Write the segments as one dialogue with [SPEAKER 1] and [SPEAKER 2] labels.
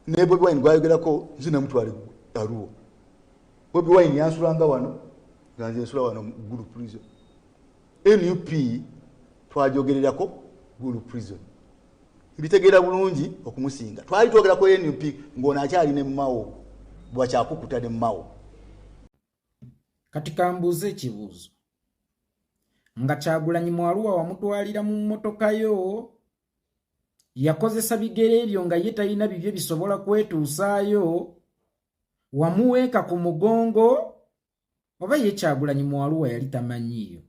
[SPEAKER 1] ne Bobi Wine gwayogerako nze namutwale Arua. Bobi Wine yansulanga wano nga nze nsula wano Gulu prison. NUP twajogererako Gulu prison. Bitegeera bulungi okumusinga. Twali twogerako NUP ng'ono akyali ne Mao bwakyakukuta ne Mao.
[SPEAKER 2] Kati kambuuze ekibuuzo nga Kyagulanyi mu Arua wamutwalira mu mmotoka yo yakozesa bigere ebyo nga ye talina bibye bisobola kwetuusaayo wamuweeka ku mugongo oba ye Kyagulanyi mu Arua yali tamanyiyo.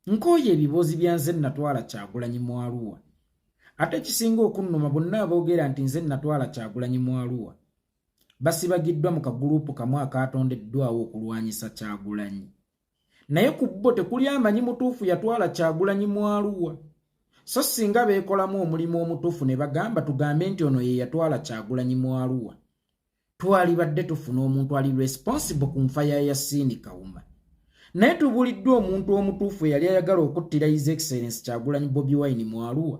[SPEAKER 2] Nkooye ebibuuzi bya nze natwala Kyagulanyi mu Arua ate kisinga okunnuma bonna aboogera nti nze natwala Kyagulanyi mu Arua basibagiddwa mu kagurupu kamu akatondeddwawo okulwanyisa Kyagulanyi. Naye ku bo tekuli amanyi mutuufu yatwala Kyagulanyi mu Arua. So singa beekolamu omulimu omutuufu ne bagamba tugambe nti ono ye yatwala Kyagulanyi mu Arua, twalibadde tufuna omuntu ali responsible ku nfa ya Yasin Kawuma. Naye tubuliddwa omuntu omutuufu eyali ayagala okuttira His Excellency Kyagulanyi Bobi Wine mu Arua,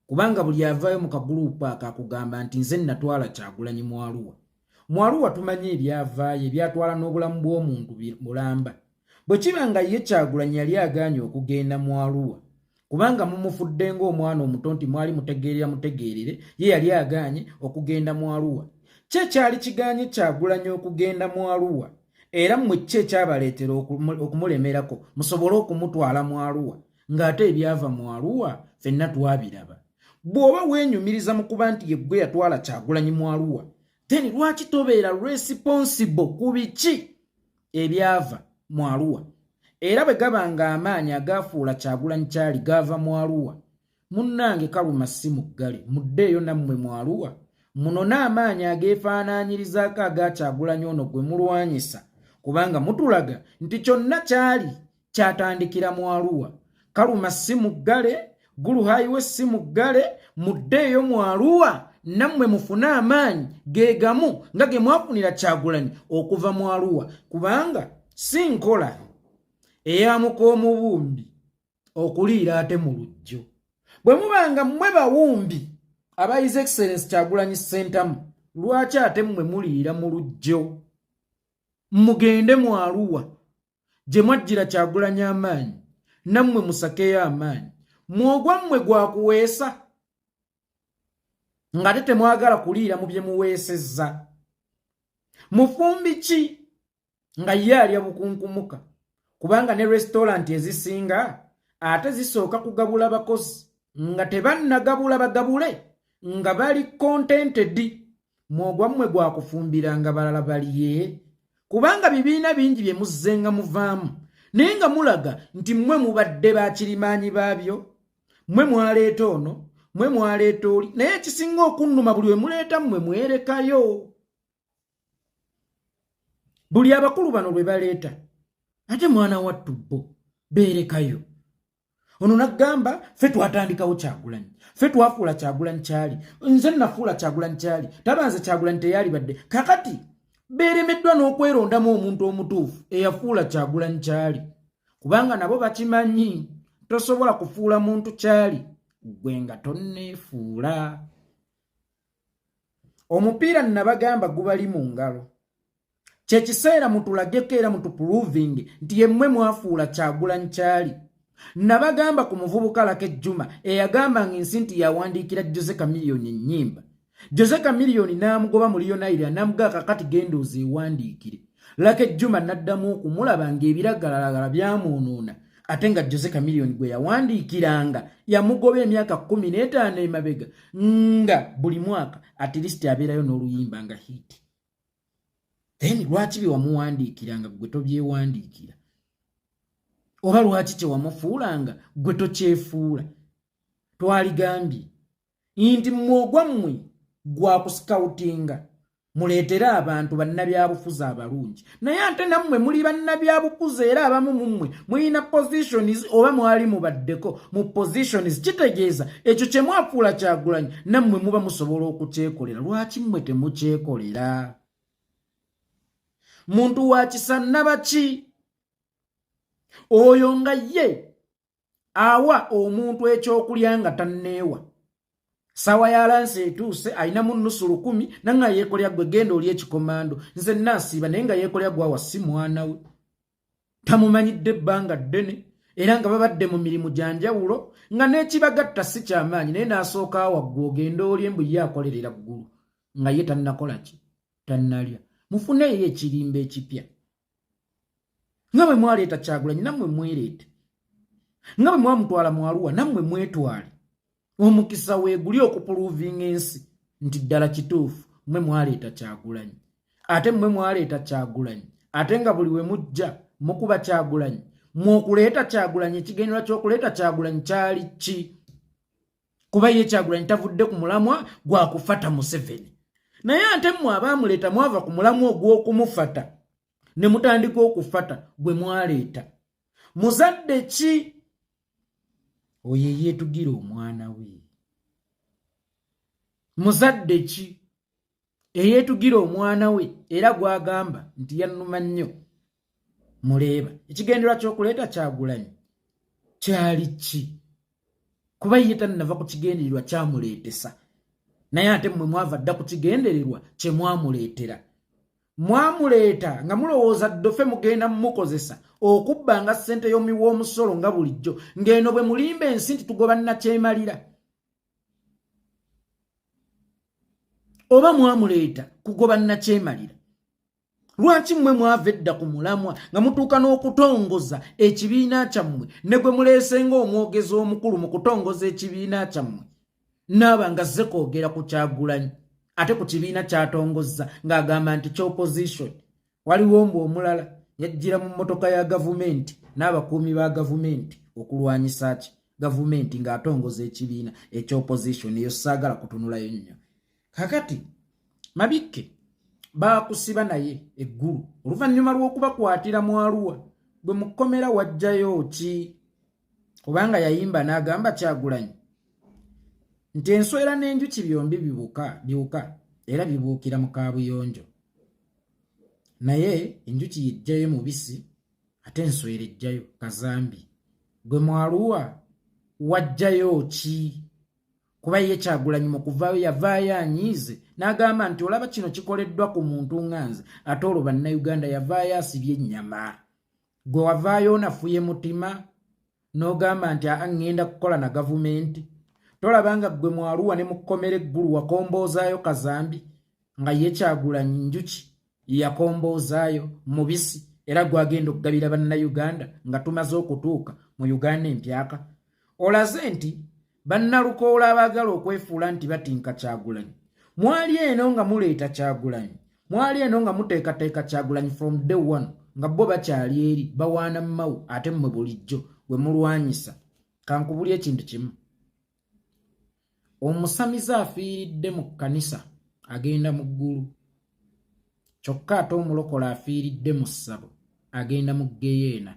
[SPEAKER 2] kubanga buli avaayo mu kagurupu akakugamba nti nze natwala Kyagulanyi mu Arua. Mu Arua tumanyi ebyavaayo ebyatwala n'obulamu bw'omuntu mulamba. Bwe kiba nga ye Kyagulanyi yali agaanye okugenda mu Arua, kubanga mumufudde ng'omwana omuto nti mwali mutegeerere, ye yali agaanye okugenda mu Arua. Kye kyali kigaanye Kyagulanyi okugenda mu Arua, era mmwe kye kyabaleetera okumulemerako musobole okumutwala mu Arua, ng'ate ebyava mu Arua ffenna twabiraba. Bw'oba weenyumiriza mu kuba nti ye gwe yatwala Kyagulanyi mu Arua, then lwaki tobeera responsible ku biki ebyava mu Arua? Era bwe gabanga amaanyi agaafuula Kyagulanyi kyali gaava mu Arua, munnange Kaluma si muggale, muddeeyo nammwe mu Arua munone amaanyi ageefaanaanyirizaako aga Kyagulanyi ono gwe mulwanyisa, kubanga mutulaga nti kyonna kyali kyatandikira mu Arua. Kaluma si muggale, Gulu Highway si muggale, muddeeyo mu Arua nammwe mufune amaanyi geegamu nga ge mwafunira Kyagulanyi okuva mu Arua, kubanga si nkola eyamuka omubumbi okuliira ate mu lujjo. Bwe mubanga mmwe bawumbi aba His Excellency Kyagulanyi Ssentamu, lwaki ate mmwe muliira mu lujjo? Mugende mu Arua gye mwajjira Kyagulanyi amaanyi, nammwe musakeyo amaanyi. Mwogwa mmwe gwa kuweesa ng'ate temwagala kuliira mu bye muweesezza. Mufumbi ki nga ye alya bukunkumuka, kubanga ne restaurant ezisinga ate zisooka kugabula bakozi nga tebannagabula bagabule nga bali contented. Mwogwa mmwe gwa kufumbira nga balala baliye, kubanga bibiina bingi bye muzzenga muvaamu naye nga mulaga nti mmwe mubadde bakirimaanyi baabyo. Mmwe mwaleeta ono, mmwe mwaleeta oli, naye ekisinga okunnuma buli we muleeta mmwe mwerekayo. Buli abakulu bano lwe baleeta ate mwana wattu bo beerekayo. Ono naggamba ffe twatandikawo Kyagulanyi, ffe twafuula Kyagulanyi kyali, nze nafuula Kyagulanyi kyali, tabanze Kyagulanyi teyalibadde. Kakati beeremeddwa n'okwerondamu omuntu omutuufu eyafuula Kyagulanyi kyali, kubanga nabo bakimanyi tosobola kufuula muntu kyali gwe nga tonneefuula. Omupiira nabagamba gubali mu ngalo. Kye kiseera mutulageko era mutupuluvinge nti yemmwe mwafuula Kyagulanyi kyali. Nabagamba ku muvubuka Lake Juma eyagambanga ensi nti yawandiikira Jose Chameleone ennyimba. Jose Chameleone n'amugoba mu Lionel n'amugaa kakati genda ozeewandiikire. Lake Juma n'addamu okumulaba ng'ebiragalalagala byamwonoona, ate nga Jose Chameleone gwe yawandiikiranga yamugoba emyaka 15 emabega, nga buli mwaka at least abeerayo n'oluyimba nga hit. Then lwaki bye wamuwandiikiranga gwe tobyewandiikira? Oba lwaki kye wamufuulanga gwe tokyefuula? Twaligambye nti mwogwa mmwe gwa kusikawutinga muleetera abantu bannabyabufuzi abalungi, naye ate nammwe muli bannabyabufuzi era abamu mummwe muyina positions oba mwali mubaddeko mu positions. Kitegeeza ekyo kye mwafuula Kyagulanyi nammwe muba musobola okukyekolera. Lwaki mmwe temukyekolera? Muntu wa kisa nabaki oyo nga ye awa omuntu ekyokulya nga tanneewa, sawa ya lansi etuuse alina mu nusu 10 nanga yeekolya gwe genda oli ekikomando nze nasiiba naye nga yeekolya gwawa si mwana we tamumanyidde ebbanga ddene era nga babadde mu mirimu gyanjawulo nga n'ekibagatta si kyamaanyi naye n'asooka waggwe ogenda oli embu ye akolerera ggulu nga ye tannakola ki tannalya mufuneyo ekirimba ekipya nga bwe mwaleeta Kyagulanyi nammwe mwereete nga bwe mwamutwala mu Arua nammwe mwetwale omukisa weeguli okupuluvinga ensi nti ddala kituufu mmwe mwaleeta Kyagulanyi ate mmwe mwaleeta Kyagulanyi ate nga buli we mujja mukuba Kyagulanyi mwokuleeta Kyagulanyi ekigendera ky'okuleeta Kyagulanyi kyali ki kuba ye Kyagulanyi tavudde ku mulamwa gwa kufata Museveni naye ate mmwe abaamuleeta mwava ku mulamwa ogw'okumufata ne mutandika okufata gwe mwaleeta muzadde ki oyo yeetugira omwana we muzadde ki eyeetugira omwana we era gwagamba nti yannuma nnyo muleeba ekigenderwa ky'okuleeta Kyagulanyi kyali ki kuba ye tannava ku kigendererwa kyamuleetesa naye ate mmwe mwava dda ku kigendererwa kye mwamuleetera mwamuleeta nga mulowooza ddofe mugenda mumukozesa okubba nga ssente y'omuwoomusolo nga bulijjo ng'eno bwe mulimba ensi nti tugoba nnakyemalira oba mwamuleeta kugoba nnakyemalira lwaki mmwe mwava edda ku mulamwa nga mutuuka n'okutongoza ekibiina kyammwe ne gwe muleese ng'omwogezi omukulu mu kutongoza ekibiina kyammwe naaba nga zze kwogera ku Kyagulanyi ate ku kibiina ky'atongozza ng'agamba nti ky'opposition waliwo mbu omulala yajjira mu mmotoka ya gavumenti n'abakuumi ba gavumenti okulwanyisa ki gavumenti ng'atongoza ekibiina eky'opposition eyo saagala kutunulayo nnyo kakati Mabikke baakusiba naye eggulu oluvannyuma lw'okubakwatira mu Arua bwe mukomera wajjayo ki kubanga yayimba n'agamba Kyagulanyi nti enswera n'enjuki byombi biwuka era bibuukira mu kaabuyonjo naye enjuki yejjayo mubisi ate enswera ejjayo kazambi gwe mu Arua wajjayo ki kuba ye Kyagulanyi mu kuvaayo yavaayo anyiize n'agamba nti olaba kino kikoleddwa ku muntu nganze ate olwo bannayuganda yavaayo asibye ennyama gwe wavaayo onafuye mutima n'ogamba nti aŋŋenda kukola na gavumenti tolabanga gwe mu Arua ne mukomera eggulu wakomboozaayo kazambi nga ye Kyagulanyi njuki yakomboozaayo mubisi era gwagenda okugabira bannayuganda nga tumaze okutuuka mu Uganda empyaka olaze nti bannalukoola abaagala okwefuula nti batinka Kyagulanyi mwali eno nga muleeta Kyagulanyi mwali eno nga muteekateeka Kyagulanyi from day one nga bo bakyali eri bawaana mmawu ate mmwe bulijjo bwe mulwanyisa kankubuli ekintu kimu omusamize afiiridde mu kkanisa agenda mu ggulu kyokka ate omulokola afiiridde mu ssabo agenda mu Geyeena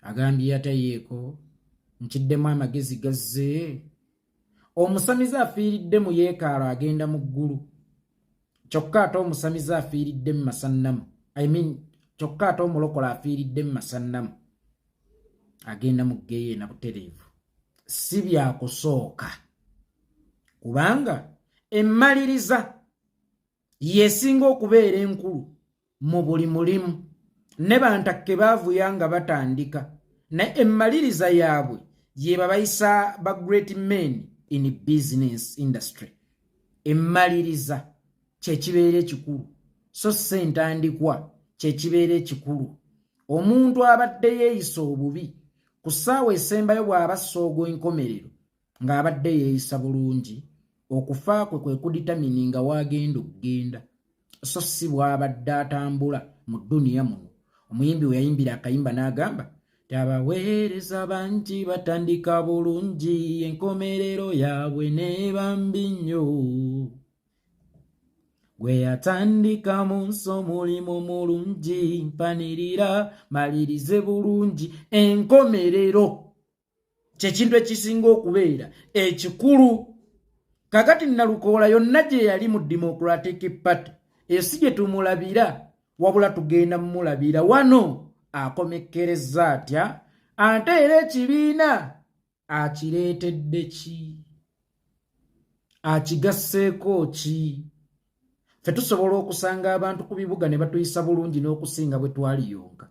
[SPEAKER 2] agambye atayeeko nkiddemu amagezi gazze omusamize afiiridde mu yeekaalo agenda mu ggulu kyokka ate omusamize afiiridde mu masannamu kyokka ate omulokola afiiridde mu masannamu agenda mu Geyeena butereevu si byakusooka kubanga emmaliriza yesinga okubeera enkulu mu buli mulimu ne bantakke baavuya nga batandika naye emmaliriza yaabwe ye babayisa ba great men in business industry emmaliriza kyekibeera ekikulu so sentandikwa kyekibeera ekikulu omuntu abadde yeeyisa obubi ku ssaawa esembayo bw'aba ssoogo enkomerero ng'abadde yeeyisa bulungi okufa kwe kuditamininga waagenda okugenda so si bw'abadde atambula mu dduniya muno omuyimbi we yayimbira akayimba n'agamba abaweereza bangi batandika bulungi enkomerero yaabwe n'eba mbi nnyo gwe yatandika mu nsi omulimu mulungi mpanirira malirize bulungi enkomerero kyekintu ekisinga okubeera ekikulu kakati Nalukoola yonna gye yali mu Democratic Party eyo si gye tumulabira wabula tugenda mumulabira wano akomekkereza atya ate era ekibiina akireetedde ki akigasseeko ki? Ffe tusobola okusanga abantu ku bibuga ne batuyisa bulungi n'okusinga bwe twaliyonka,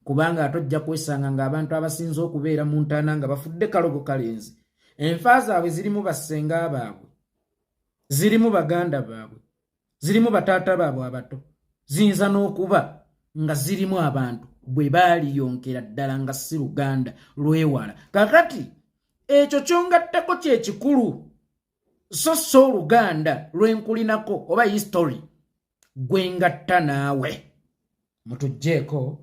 [SPEAKER 2] kubanga atojja kwesanga ng'abantu abasinze okubeera mu ntaana nga bafudde kalogo kalenzi. Enfa zaabwe zirimu bassenga baabwe, zirimu baganda baabwe, zirimu bataata baabwe abato, ziyinza n'okuba nga zirimu abantu bwe baaliyonkera ddala nga si luganda lwewala. Kakati ekyo kyongattako kye kikulu, so oluganda lwenkulinako oba history gwengatta naawe. Mutugjeeko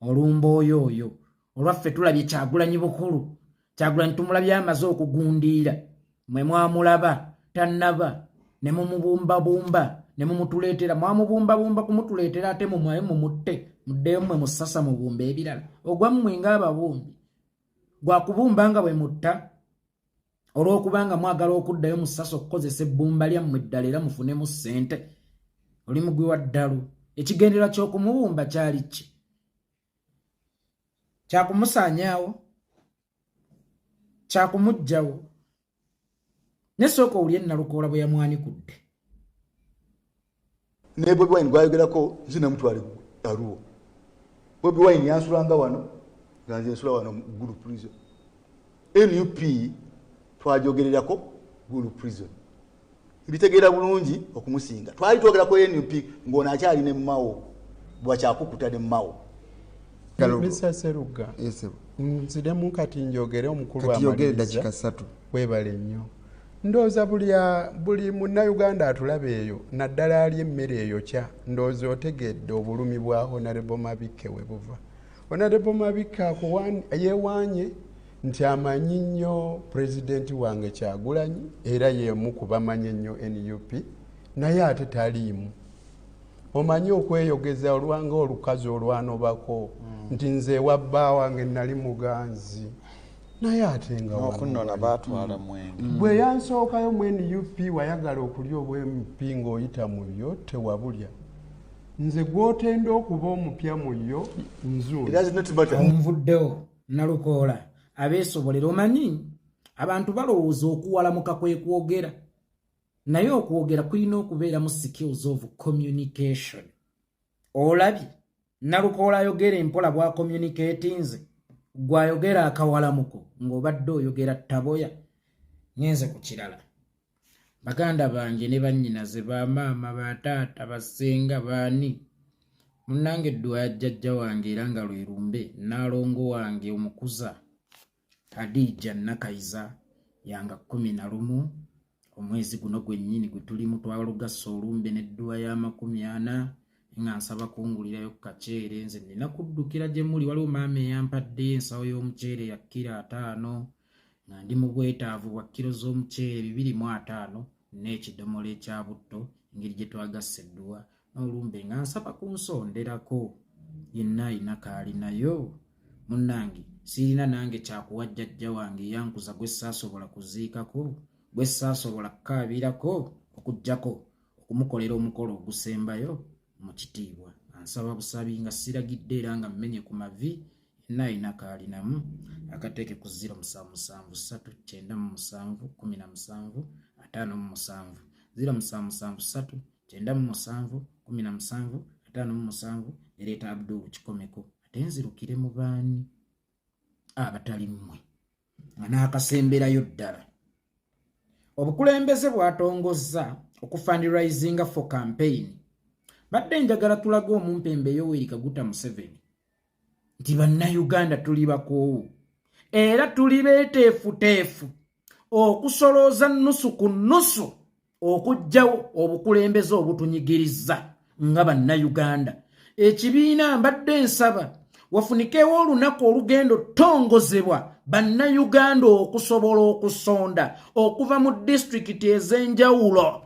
[SPEAKER 2] olumba oyo olwaffe tulabye Kyagulanyi bukulu. Kyagulanyi tumulabye amaze okugundiira, mwe mwamulaba tannaba ne mumubumbabumba ne mumutuleetera, mwamubumbabumba kumutuleetera ate mumwayo mumutte muddeyo mmwe musasa mubumba ebirala. Ogwammwe ng'ababumbi gwakubumba nga bwe mutta, olw'okubanga mwagala okuddayo mu ssasa okukozesa ebbumba lyammwe eddala era mufunemu ssente. Oli mugwi wa ddalu. Ekigendera ky'okumubumba kyali ki? Kyakumusaanyaawo, kyakumugjawo. Ne sooka owulye Nalukoola bwe yamwanikudde.
[SPEAKER 1] Ne Bobi Wine gwayogerako nze namutwale Arua. Bobi Wine yansulanga wano nga nze nsula wano Gulu prison. NUP twajogererako Gulu prison. Bitegeera bulungi okumusinga. Twali twogerako NUP ng'ono akyali ne Mao bwakyakukuta ne Mao.
[SPEAKER 3] Mr. Seruga, nziremu kati njogere omukulu
[SPEAKER 4] amaliriza
[SPEAKER 3] webale nnyo. Ndooza buli munnayuganda atulaba eyo naddala ali emmere eyo kya ndooza otegedde obulumi bwa Honorable Mabike we buva. Honorable Mabike yeewaanye nti amanyi nnyo pulezidenti wange Kyagulanyi era yeemu ku bamanyi ennyo NUP, naye ate taliimu. Omanyi okweyogeza olwanga olukazi olwanobako nti nze wabba wange nali muganzi, naye ate nga
[SPEAKER 4] okunona baatwala mwenge.
[SPEAKER 3] Bwe yansookayo mu NUP wayagala okulya obw'MP ng'oyita mu byo tewabulya. Nze gw'otenda okuba omupya mu yo nzuula.
[SPEAKER 2] Onvuddewo Nalukoola abeesobolera. Omanyi abantu balowooza okuwalamuka kwe kwogera, naye okwogera kulina okubeeramu skills of communication. Olabye Nalukoola ayogera empola bwa communicatinze, gwayogera akawalamuko ng'obadde oyogera taboya. Ngenze ku kirala. Baganda bange ne bannyinaze, bamaama, bataata, basenga, baani. Munnange Edduwa ya jjajja wange era nga lwe lumbe, Naalongo wange omukuza Hadija Nakayiza yanga 11 omwezi guno gwennyini gwe tulimu twalugassa olumbe n'Edduwa ya 40 nga nsaba kungulirayo ku kaceere. Nze nina kuddukira gye muli. Waliwo maama eyampadde ensawo y'omuceere ya kilo 5 nga ndi mu bwetaavu bwa kilo z'omuceere 205 n'ekidomola ekya butto engeri gye twagasse Edduwa n'olumbe nga nsaba kunsonderako. Yenna ayina kaalinayo. Munnange sirina nange kyakuwa jjajja wange yankuza gwe saasobola kuziikako, gwe saasobola kukaabirako okuggyako okumukolera omukolo ogusembayo mu kitiibwa. Ansaba busabi nga siragidde era nga mmenye ku mavi. Yenna ayina kaalinamu akateeke ku 0773971757 0773971757 ereeta Abdul Kikomeko. Ate nzirukire mu baani abatali mmwe nga n'akasemberayo ddala. Obukulembeze bwatongozza okufundraisinga for campaign. Badde njagala tulage omumpembe Yoweri Kaguta Museveni nti bannayuganda tuli bakoowu era tuli beeteefuteefu okusolooza nnusu ku nnusu okuggyawo obukulembeze obutunyigiriza nga bannayuganda. Ekibiina mbadde nsaba wafunikewo olunaku olugendo tongozebwa bannayuganda okusobola okusonda okuva mu disitulikiti ez'enjawulo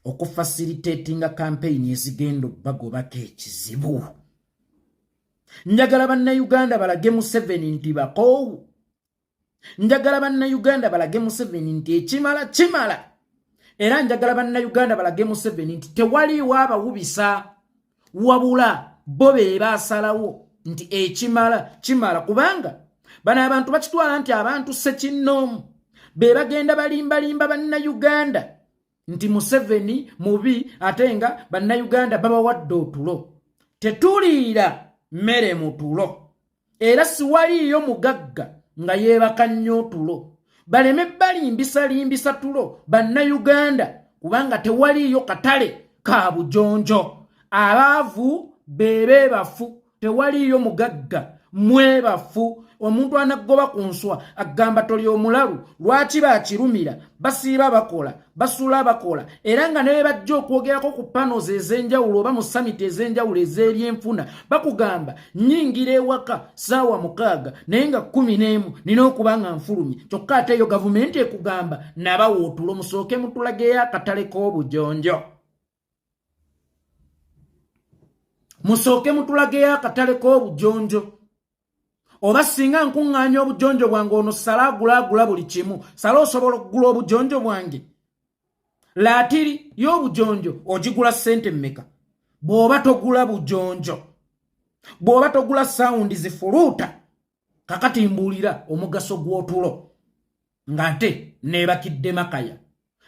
[SPEAKER 2] okufacilitatinga campaign ezigenda bagobako ekizibu. Njagala bannayuganda balage Museveni nti bakoowu. Njagala bannayuganda balage Museveni nti ekimala kimala. Era njagala bannayuganda balage Museveni nti tewaliiwo abawubisa, wabula bo be baasalawo nti ekimala kimala. Kubanga bano abantu bakitwala nti abantu sekinnoomu, be bagenda balimbalimba bannayuganda nti Museveni mubi ate nga bannayuganda babawadde otulo. Tetuliira mmere mu tulo era siwaliyo mugagga nga yeebaka nnyo otulo. Baleme balimbisa tulo bannayuganda kubanga tewaliyo katale ka bujonjo. Abaavu bebe bafu, tewaliyo mugagga mwe bafu. Omuntu anagoba ku nswa agamba toli omulalu lwaki bakirumira basiiba bakola basula bakola era nga ne bajja okwogerako ku panels ez'enjawulo oba mu summit ez'enjawulo ez'ebyenfuna bakugamba nnyingira ewaka ssaawa 6 naye nga 11 nina okuba nga nfulumye kyokka ate eyo gavumenti ekugamba nabawa otulo musooke mutulageyo akatale k'obujonjo. Musooke mutulageyo akatale k'obujonjo. Oba singa nkuŋŋaanya obujonjo bwange ono sala agulaagula buli kimu sala osobola okugula obujonjo bwange. Laatiri y'obujonjo ogigula ssente mmeka? Bw'oba togula bujonjo, bw'oba togula sawundi zifuluuta, kakati mbuulira omugaso gw'otulo nga nte neebakidde Makaya.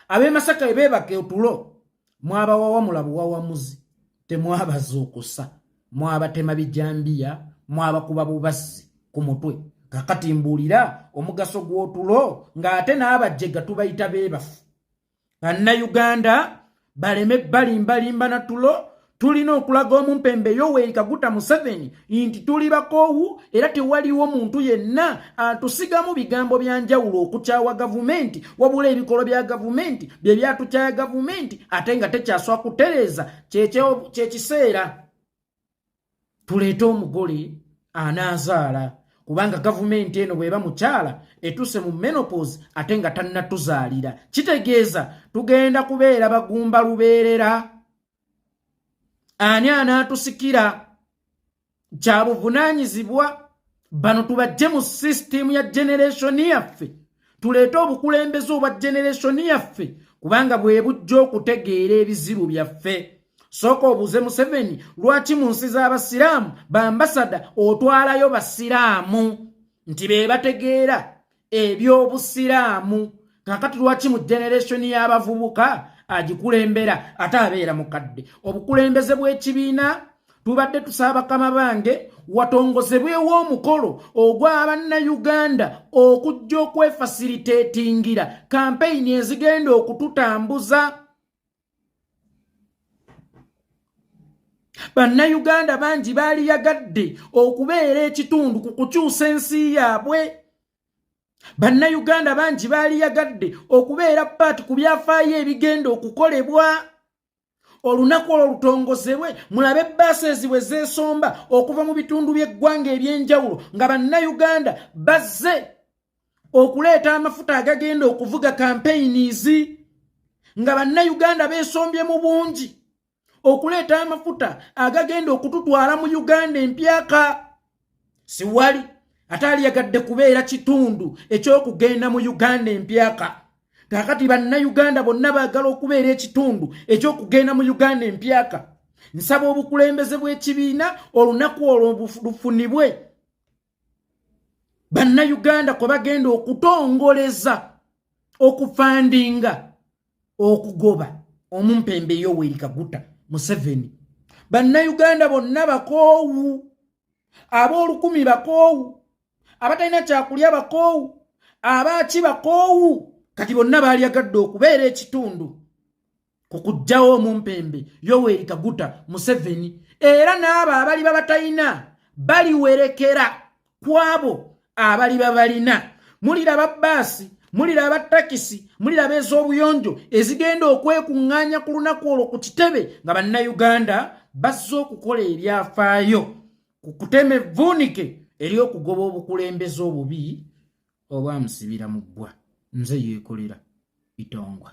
[SPEAKER 2] Ab'e Masaka beebaka otulo mwabawawamula buwawamuzi temwabazuukusa mwabatema bijambiya mwabakuba bubasi ku mutwe. Kakati mbuulira omugaso gw'otulo ng'ate n'abajjega tubayita beebafu. Bannayuganda baleme balimbalimba na tulo. Tulina okulaga omumpembe Yoweri Kaguta Museveni nti tuli bakoowu era tewaliwo muntu yenna atusigamu bigambo bya njawulo okukyawa gavumenti wabula ebikolo bya gavumenti bye byatukyaya gavumenti ate nga tekyaswa kutereeza kyekiseera tuleete omugole anaazaala kubanga gavumenti eno bweba mukyala etuse mu menopause ate nga tannatuzaalira. Kitegeeza tugenda kubeera bagumba lubeerera. Ani anatusikira kya buvunaanyizibwa bano tubajje mu system ya generation yaffe tuleete obukulembeze obwa generation yaffe kubanga bwe bujja okutegeera ebizibu byaffe. Sooka obuuze Museveni lwaki mu nsi z'abasiraamu bambasada otwalayo basiraamu nti be bategeera eby'obusiraamu. Kakati lwaki mu generation y'abavubuka agikulembera ate abeera mukadde? Obukulembeze bw'ekibiina tubadde tusaba Bakama bange watongozebwewo omukolo ogw'Abannayuganda okujja okwefacilitatingira kampeyini ezigenda okututambuza. Bannayuganda bangi baali yagadde okubeera ekitundu ku kukyusa ensi yaabwe. Bannayuganda bangi baali yagadde okubeera paati ku byafaayo ebigenda okukolebwa. Olunaku olwo lutongozebwe mulabe bbaasi eziwe zeesomba okuva mu bitundu by'eggwanga eby'enjawulo nga Bannayuganda bazze okuleeta amafuta agagenda okuvuga kampeyinizi nga Bannayuganda beesombye mu bungi okuleeta amafuta agagenda okututwala mu Uganda empyaka. Siwali atali yagadde kubeera kitundu eky'okugenda mu Uganda empyaka. Kakati Bannayuganda bonna baagala okubeera ekitundu eky'okugenda mu Uganda empyaka. Nsaba obukulembeze bw'ekibiina olunaku olwo lufunibwe. Bannayuganda kwe bagenda okutongoleza okufandinga okugoba omumpembe Yoweri Kaguta Museveni. Bannayuganda bonna bakoowu, ab'olukumi bakoowu, abatalina kyakulya bakoowu, abaaki bakoowu. Kati bonna baali yagadde okubeera ekitundu ku kuggyawo omumpembe Yoweri Kaguta Museveni era n'abo abali babatalina baliwerekera kwabo abali babalina. Muliraba bbaasi, muliraba takisi, muliraba ez'obuyonjo ezigenda okwekuŋŋaanya ku lunaku olwo ku kitebe nga Bannayuganda bazze okukola ebyafaayo ku kutema evvuunike ery'okugoba obukulembeze obubi obwamusibira mu ggwa. Nze yeekolera Itongwa.